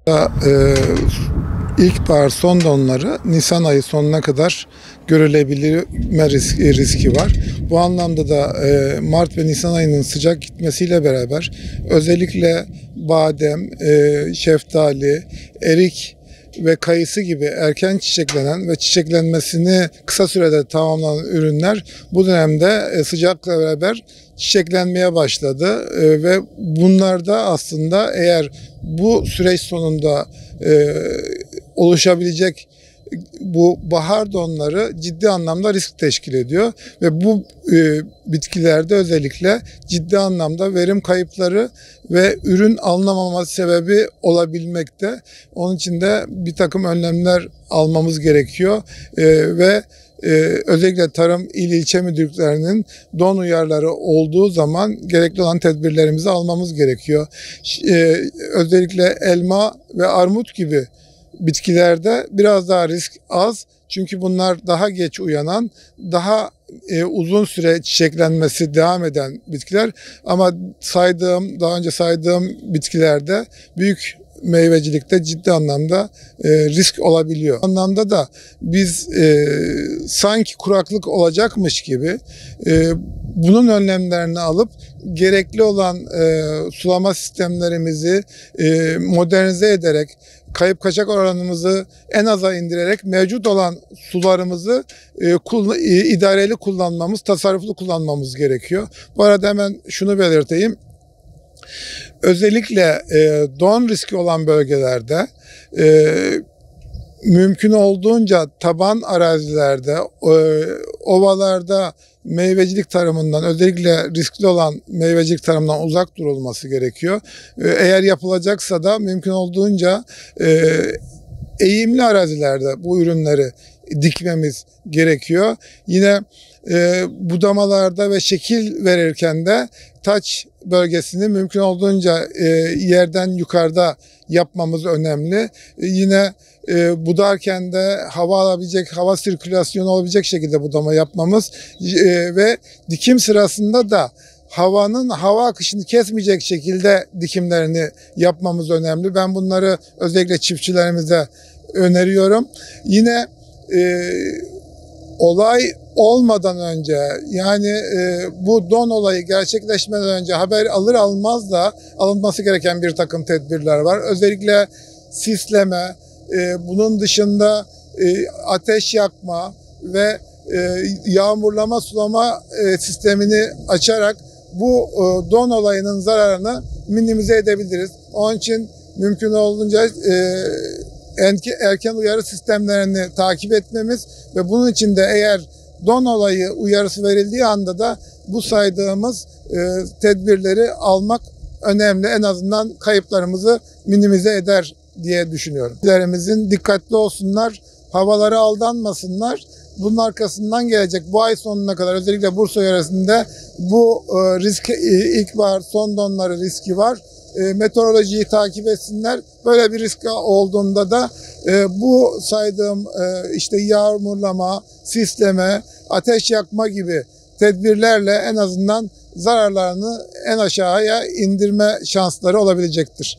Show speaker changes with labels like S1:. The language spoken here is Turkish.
S1: Ee, İlkbahar son donları Nisan ayı sonuna kadar görülebilme riski var. Bu anlamda da Mart ve Nisan ayının sıcak gitmesiyle beraber özellikle badem, şeftali, erik ve kayısı gibi erken çiçeklenen ve çiçeklenmesini kısa sürede tamamlanan ürünler bu dönemde sıcakla beraber çiçeklenmeye başladı ve bunlarda aslında eğer bu süreç sonunda oluşabilecek bu bahar donları ciddi anlamda risk teşkil ediyor ve bu bitkilerde özellikle ciddi anlamda verim kayıpları ve ürün alınamaması sebebi olabilmekte. Onun için de bir takım önlemler almamız gerekiyor ve özellikle tarım il ilçe müdürlüklerinin don uyarıları olduğu zaman gerekli olan tedbirlerimizi almamız gerekiyor. Özellikle elma ve armut gibi bitkilerde biraz daha risk az. Çünkü bunlar daha geç uyanan, daha uzun süre çiçeklenmesi devam eden bitkiler. Ama daha önce saydığım bitkilerde büyük meyvecilikte ciddi anlamda risk olabiliyor. Bu anlamda da biz sanki kuraklık olacakmış gibi bunun önlemlerini alıp gerekli olan sulama sistemlerimizi modernize ederek, kayıp kaçak oranımızı en aza indirerek mevcut olan sularımızı idareli kullanmamız, tasarruflu kullanmamız gerekiyor. Bu arada hemen şunu belirteyim. Özellikle don riski olan bölgelerde mümkün olduğunca taban arazilerde, ovalarda meyvecilik tarımından, özellikle riskli olan meyvecilik tarımından uzak durulması gerekiyor. Eğer yapılacaksa da mümkün olduğunca eğimli arazilerde bu ürünleri dikmemiz gerekiyor. Yine budamalarda ve şekil verirken de taç bölgesini mümkün olduğunca yerden yukarıda yapmamız önemli. Yine budarken de hava alabilecek, hava sirkülasyonu olabilecek şekilde budama yapmamız ve dikim sırasında da hava akışını kesmeyecek şekilde dikimlerini yapmamız önemli. Ben bunları özellikle çiftçilerimize öneriyorum. Yine olay olmadan önce, yani bu don olayı gerçekleşmeden önce haber alır almaz da alınması gereken bir takım tedbirler var. Özellikle sisleme, bunun dışında ateş yakma ve yağmurlama sulama sistemini açarak bu don olayının zararını minimize edebiliriz. Onun için mümkün olduğunca erken uyarı sistemlerini takip etmemiz ve bunun için de eğer don olayı uyarısı verildiği anda da bu saydığımız tedbirleri almak önemli. En azından kayıplarımızı minimize eder diye düşünüyorum. Bizlerimizin dikkatli olsunlar, havalara aldanmasınlar. Bunun arkasından gelecek bu ay sonuna kadar özellikle Bursa yöresinde bu risk, ilkbahar son donları riski var. Meteorolojiyi takip etsinler. Böyle bir risk olduğunda da bu saydığım işte yağmurlama, sisleme, ateş yakma gibi tedbirlerle en azından zararlarını en aşağıya indirme şansları olabilecektir.